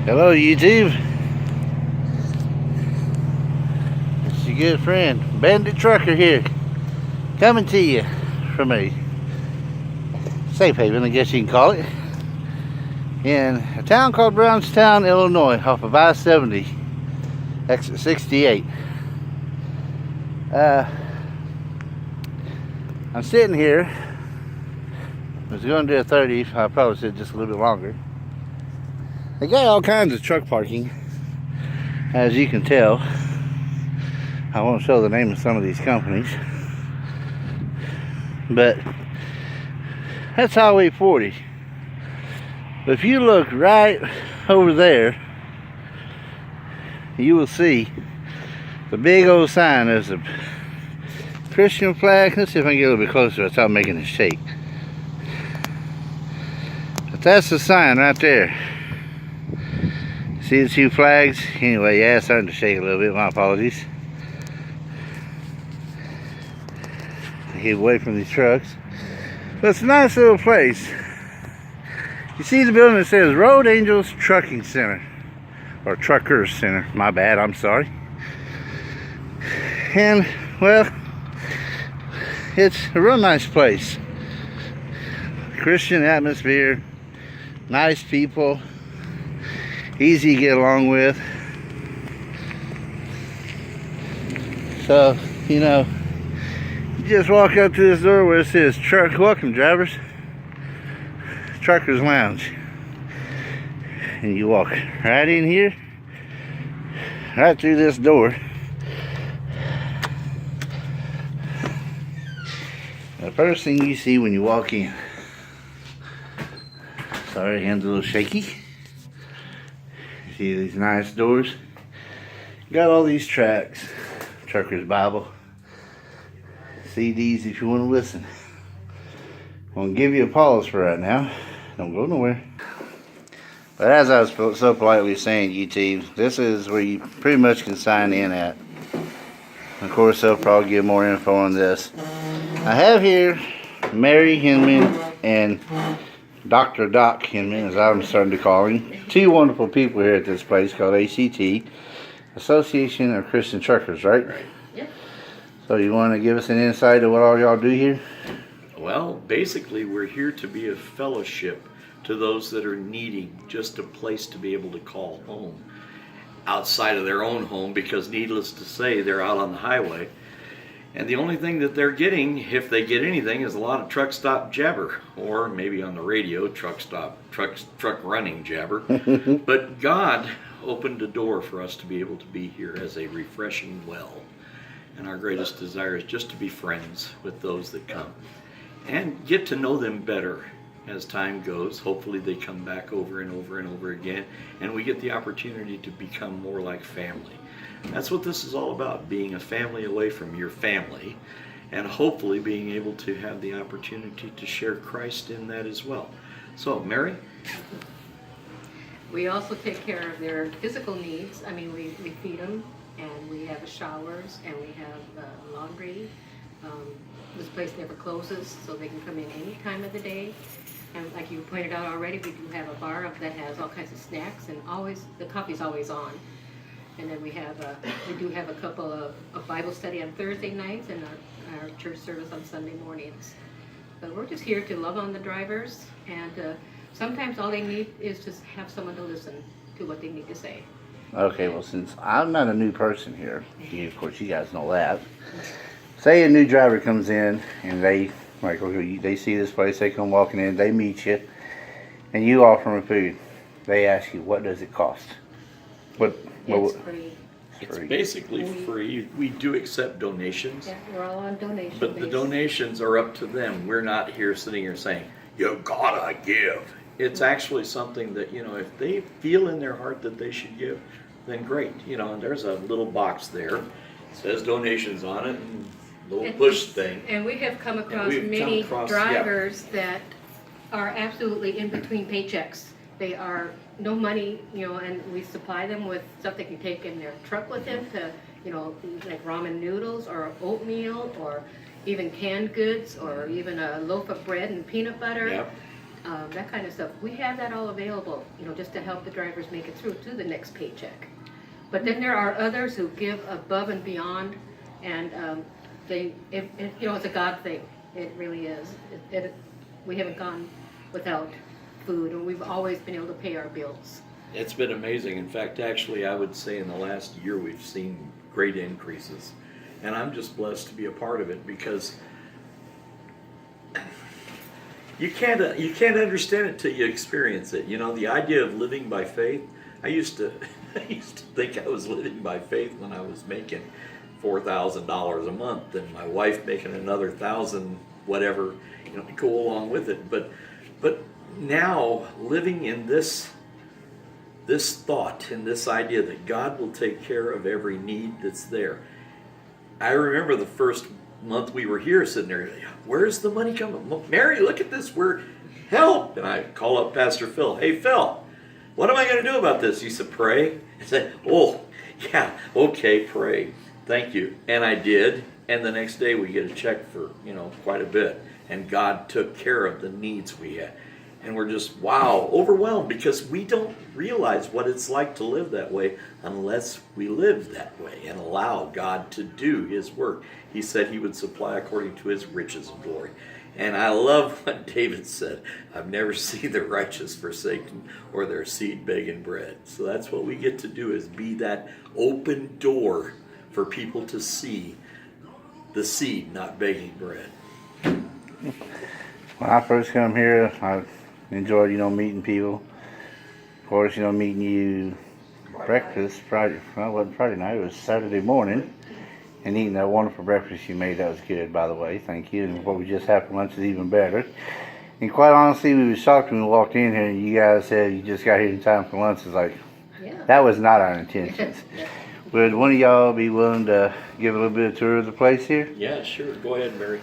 Hello YouTube. It's your good friend Bandit Trucker here, coming to you from a safe haven, I guess you can call it, in a town called Brownstown, Illinois, off of I-70, exit 68. I'm sitting here. I was going to do a 30, I probably said just a little bit longer. They got all kinds of truck parking, as you can tell. I won't show the name of some of these companies, but that's Highway 40. But if you look right over there, you will see the big old sign. There's a Christian flag. Let's see if I can get a little bit closer without making it shake. But that's the sign right there. See the two flags? Anyway, yeah, it's starting to shake a little bit. My apologies. Get away from these trucks. But it's a nice little place. You see the building that says Road Angels Trucking Center. Or Truckers Center. My bad, I'm sorry. And, well, it's a real nice place. Christian atmosphere. Nice people. Easy to get along with. So, you know, you just walk up to this door where it says Truck Welcome Drivers, Truckers Lounge, and you walk right in here, right through this door. The first thing you see when you walk in, sorry, hand's a little shaky. See these nice doors. Got all these tracks, Trucker's Bible, CDs if you want to listen. I'm going to give you a pause for right now. Don't go nowhere. But as I was so politely saying, YouTube, this is where you pretty much can sign in at. Of course, they'll probably give more info on this. I have here Mary Hinman and Dr. Doc Hinman, as I'm starting to call him. Two wonderful people here at this place called ACT, Association of Christian Truckers, right? Yep. So you want to give us an insight of what all y'all do here? Well, basically we're here to be a fellowship to those that are needing just a place to be able to call home outside of their own home, because needless to say, they're out on the highway. And the only thing that they're getting, if they get anything, is a lot of truck stop jabber, or maybe on the radio, truck running jabber. But God opened a door for us to be able to be here as a refreshing well. And our greatest desire is just to be friends with those that come and get to know them better as time goes. Hopefully they come back over and over and over again, and we get the opportunity to become more like family. That's what this is all about, being a family away from your family, and hopefully being able to have the opportunity to share Christ in that as well. So, Mary? We also take care of their physical needs. I mean, we feed them, and we have showers, and we have laundry. This place never closes, so they can come in any time of the day. And like you pointed out already, we do have a bar that has all kinds of snacks, and always the coffee's always on. And then we do have a couple of Bible study on Thursday nights and our church service on Sunday mornings. But we're just here to love on the drivers, and sometimes all they need is just have someone to listen to what they need to say. Okay, well, since I'm not a new person here, of course you guys know that. Say a new driver comes in and they see this place, they come walking in, they meet you, and you offer them food. They ask you, what does it cost? It's free. It's basically free. We do accept donations. Yeah, we're all on donation But the basis. donations are up to them. We're not here sitting here saying, you gotta give. It's actually something that, you know, if they feel in their heart that they should give, then great. You know, and there's a little box there. It says donations on it, and a little push thing. And we have come across we've come many across, drivers that are absolutely in between paychecks. They are no money, you know, and we supply them with stuff they can take in their truck with them to, you know, like ramen noodles or oatmeal or even canned goods or even a loaf of bread and peanut butter. Yep. that kind of stuff. We have that all available, just to help the drivers make it through to the next paycheck. But then there are others who give above and beyond, and it's a God thing. It really is. We haven't gone without food, and we've always been able to pay our bills. It's been amazing. In fact, actually, I would say in the last year we've seen great increases. And I'm just blessed to be a part of it because you can't understand it till you experience it. The idea of living by faith. I used to think I was living by faith when I was making $4,000 a month and my wife making another $1,000, whatever, to go along with it. But now living in this thought and this idea that God will take care of every need that's there. I remember the first month we were here sitting there, where's the money coming? Mary, look at this, help! And I call up Pastor Phil, hey Phil, what am I going to do about this? He said, pray. I said, oh, yeah, okay, pray. Thank you. And I did, and the next day we get a check for, quite a bit. And God took care of the needs we had. And we're just, wow, overwhelmed because we don't realize what it's like to live that way unless we live that way and allow God to do His work. He said He would supply according to His riches and glory. And I love what David said, I've never seen the righteous forsaken or their seed begging bread. So that's what we get to do, is be that open door for people to see the seed not begging bread. When I first come here, I enjoyed, meeting people. Of course, meeting you breakfast Friday. Well, it wasn't Friday night. It was Saturday morning, and eating that wonderful breakfast you made. That was good, by the way. Thank you. And what we just had for lunch is even better. And quite honestly, we were shocked when we walked in here, and you guys said you just got here in time for lunch. It's like, that was not our intentions. Would one of y'all be willing to give a little bit of tour of the place here? Yeah, sure. Go ahead, Mary.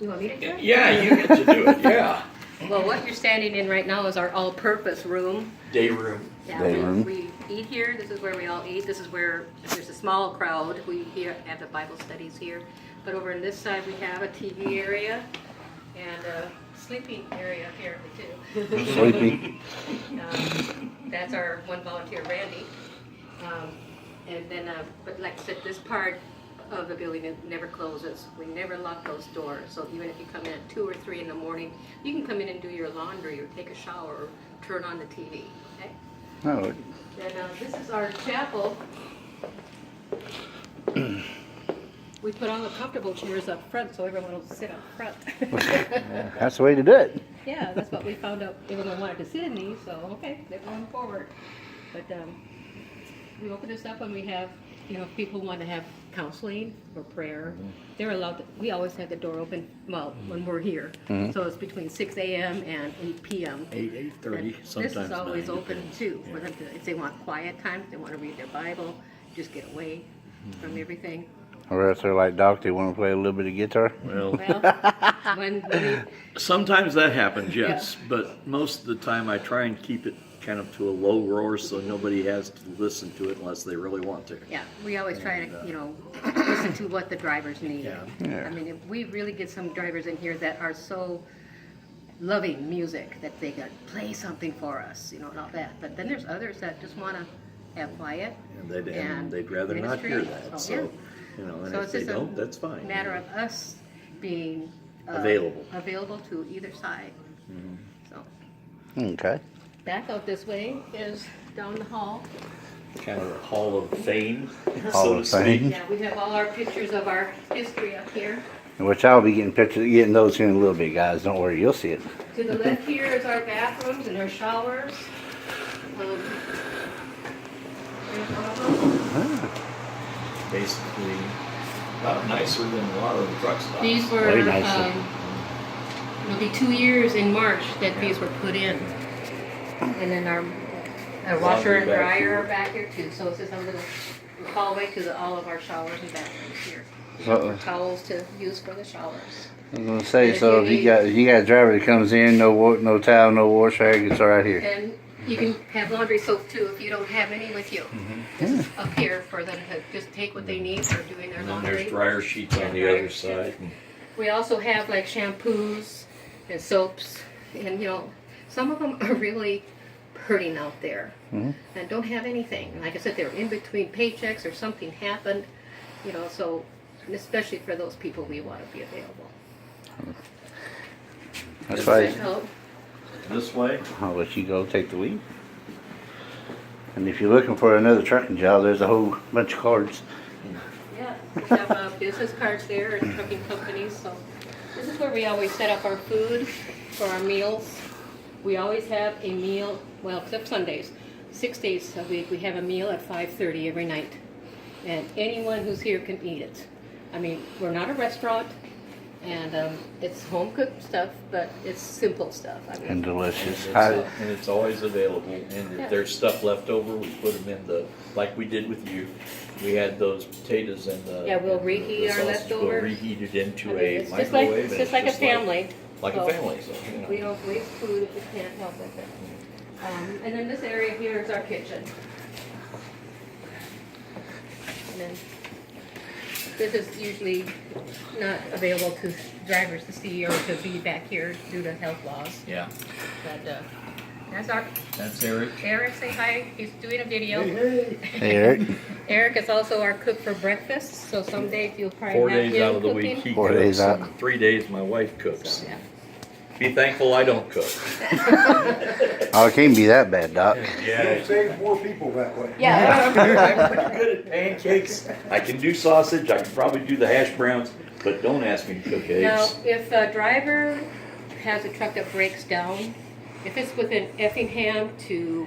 You want me to do it? Yeah, you get to do it. Yeah. Well, what you're standing in right now is our all-purpose room. Day room. Yeah, Day room. we eat here. This is where we all eat. This is where, if there's a small crowd, we have the Bible studies here. But over on this side, we have a TV area and a sleeping area apparently too. Sleepy. That's our one volunteer, Randy. And then, but like I said, this part of the building, it never closes. We never lock those doors. So even if you come in at 2 or 3 in the morning, you can come in and do your laundry or take a shower or turn on the TV. Okay? Oh, And this is our chapel. We put all the comfortable chairs up front so everyone will sit up front. that's the way to do it. Yeah, that's what we found out. Everyone wanted to sit in these, so okay, they're going forward. But we open this up when we have, if people want to have counseling or prayer, they're allowed to. We always have the door open, when we're here. So it's between 6 a.m. and 8 p.m. 8:30, sometimes This is always 9, open depends. too, for them to, if they want quiet time, if they want to read their Bible, just get away from everything. Or else they're like Doc, they want to play a little bit of guitar. Well, Well, when we, sometimes that happens, yes. But most of the time I try and keep it kind of to a low roar so nobody has to listen to it unless they really want to. yeah, we always try to, listen to what the drivers need. Yeah. I mean, if we really get some drivers in here that are so loving music that they could play something for us, and all that. But then there's others that just want to have quiet. And they'd rather not hear ministry. that. So, And So if it's they just a don't, that's fine. matter of us being Available to either side. So Okay. back out this way is down the hall. Kind of a hall of fame, Hall so to of speak. Fame. Yeah, we have all our pictures of our history up here. Which I'll be getting those here in a little bit, guys. Don't worry, you'll see it. To the left here is our bathrooms and our showers. There's one of them. Basically, about nicer than a lot of the truck stops. These were, Very nice. it'll be 2 years in March that these were put in. And then our washer and Laundry back dryer here. are back here too. So it's just a little hallway to all of our showers and bathrooms here. So, Towels to use for the showers. I was gonna say, so if you got a driver that comes in, no towel, no wash rag, it's all right here. And you can have laundry soap too if you don't have any with you. This is up here for them to just take what they need for doing their And then laundry. there's dryer sheets on the Dryer other sheets. side. We also have like shampoos and soaps and Some of them are really hurting out there Mhm. and don't have anything. Like I said, they're in between paychecks or something happened, you know, so especially for those people, we want to be available. That's Does why that help? This way. I'll let you go take the lead. And if you're looking for another trucking job, there's a whole bunch of cards. Yeah, we have business cards there and trucking companies, so this is where we always set up our food for our meals. We always have a meal, well, except Sundays, 6 days a week, we have a meal at 5:30 every night. And anyone who's here can eat it. I mean, we're not a restaurant, and it's home cooked stuff, but it's simple stuff. I mean, And delicious. And it's always available. And Yeah. if there's stuff left over, we put them in the, like we did with you. We had those potatoes and the. Yeah, we'll and reheat the our sausage. leftovers. We'll reheat it I into mean, a it's just like, microwave. it's and just like a family. Like So a family, so, you know. We don't waste food if we can't help with it. And then this area here is our kitchen. And then this is usually not available to drivers to see or to be back here due to health laws. Yeah, But that's our, that's Eric. Eric, say hi, he's doing a video. Hey, Eric. Eric is also our cook for breakfast, so some days you'll probably 4 have days him out of the cooking. week he 4 cooks, days out. and 3 days my wife cooks. So, yeah. Be thankful I don't cook. Oh, it can't be that bad, Doc. Yeah. Save more people that way. Yeah. I'm pretty good at pancakes. I can do sausage. I can probably do the hash browns, but don't ask me to cook Now, eggs. if a driver has a truck that breaks down, if it's within Effingham to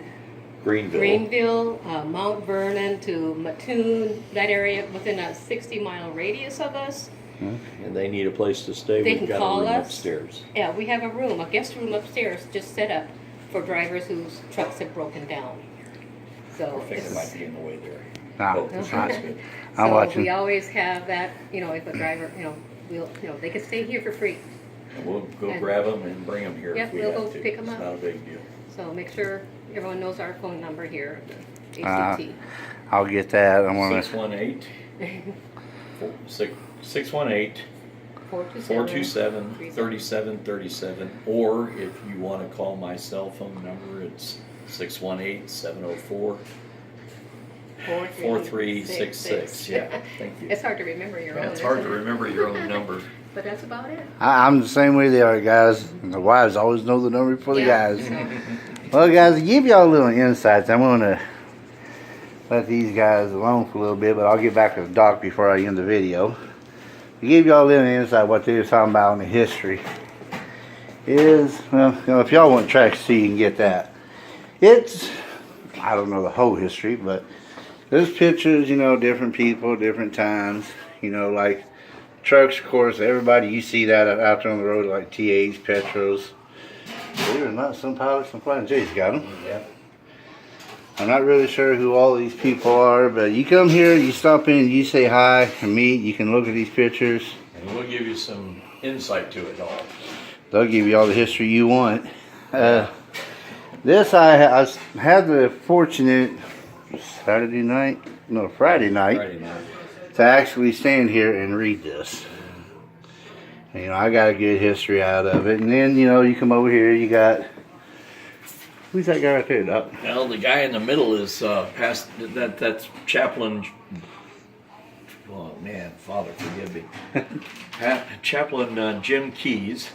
Greenville. Greenville, Mount Vernon to Mattoon, that area within a 60-mile radius of us, And they need a place to stay. They We've can got call a room us. upstairs. yeah, we have a room, a guest room upstairs, just set up for drivers whose trucks have broken down. So I think it it's, might be in the way there. Nah, Oh, that's good. I'm so watching. we always have that, you know, if a driver, you know, they can stay here for free. And we'll go And- grab them and bring them here Yep, if we we'll have go to. pick 'em It's up. not a big deal. So make sure everyone knows our phone number here, the Uh, HDT. I'll get that. I'm gonna. 618 618 427 3737, or if you want to call my cell phone number, it's 618 704 4366. Yeah, thank you. It's hard to remember your own. Yeah, it's hard to isn't it? remember your own number. But that's about it. I'm the same way they are, guys. And the wives always know the number for the Yeah, guys. so- Well, guys, to give y'all a little insights, I'm gonna let these guys alone for a little bit, but I'll get back to the doc before I end the video. To give y'all a little insight what they were talking about in the history is, well, you know, if y'all want track C, you can get that. It's, I don't know the whole history, but there's pictures, you know, different people, different times, you know, like trucks, of course, everybody, you see that out there on the road, like TAs, Petros. Believe it or not, some pilots and Flying J's got them. Yeah. I'm not really sure who all these people are, but you come here, you stop in, you say hi and meet, you can look at these pictures. And we'll give you some insight to it all. They'll give you all the history you want. This I had the fortunate Friday night Friday night. to actually stand here and read this. And, you know, I got a good history out of it. And then, you know, you come over here, you got, who's that guy right there, Doc? Well, the guy in the middle is that's Chaplain. Oh man, Father, forgive me. Chaplain Jim Keys,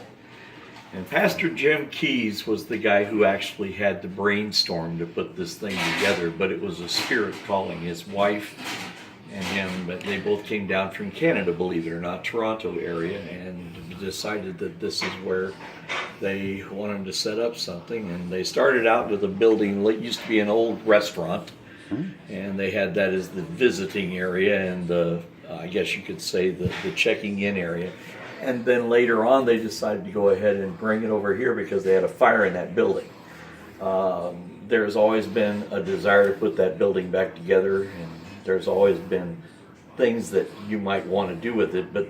and Pastor Jim Keys was the guy who actually had the brainstorm to put this thing together. But it was a spirit calling his wife and him. But they both came down from Canada, believe it or not, Toronto area, and decided that this is where they wanted to set up something. And they started out with a building that used to be an old restaurant, and they had that as the visiting area and the I guess you could say the checking in area. And then later on they decided to go ahead and bring it over here because they had a fire in that building. There's always been a desire to put that building back together, and there's always been things that you might want to do with it, but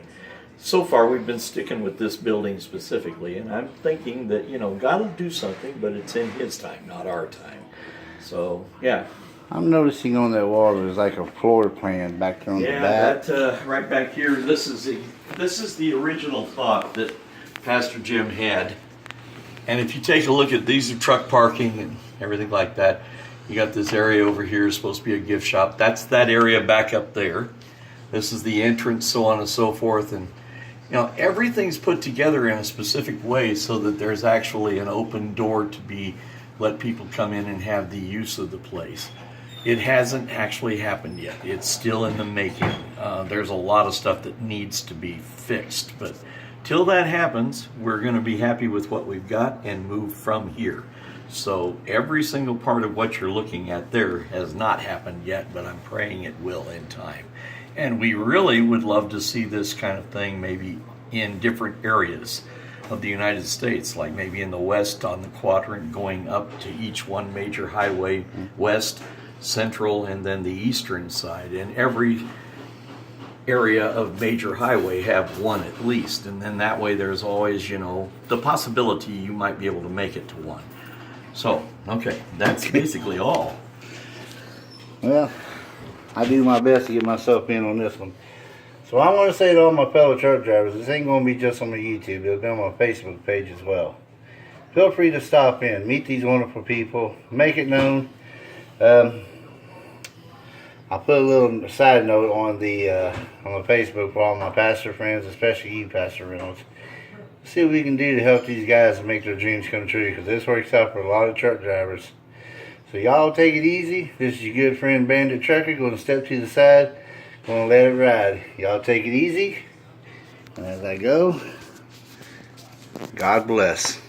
so far we've been sticking with this building specifically, and I'm thinking that, you know, God will do something, but it's in His time, not our time. So, yeah. I'm noticing on that wall there's like a floor plan back there on the back. that right back here, this is the original thought that Pastor Jim had. And if you take a look at these are truck parking and everything like that. You got this area over here supposed to be a gift shop. That's that area back up there. This is the entrance, so on and so forth. And everything's put together in a specific way so that there's actually an open door to let people come in and have the use of the place. It hasn't actually happened yet. It's still in the making. There's a lot of stuff that needs to be fixed, but till that happens, we're going to be happy with what we've got and move from here. So every single part of what you're looking at there has not happened yet, but I'm praying it will in time. And we really would love to see this kind of thing maybe in different areas of the United States, like maybe in the west on the quadrant going up to each one major highway, west, central, and then the eastern side. And every area of major highway have one at least. And then that way there's always, the possibility you might be able to make it to one. So, okay, that's basically all. Well, I do my best to get myself in on this one. So I want to say to all my fellow truck drivers, this ain't going to be just on my YouTube. It'll be on my Facebook page as well. Feel free to stop in, meet these wonderful people, make it known. I'll put a little side note on the Facebook for all my pastor friends, especially you, Pastor Reynolds. See what we can do to help these guys and make their dreams come true, because this works out for a lot of truck drivers. So y'all take it easy. This is your good friend Bandit Trucker going to step to the side, going to let it ride. Y'all take it easy. And as I go, God bless.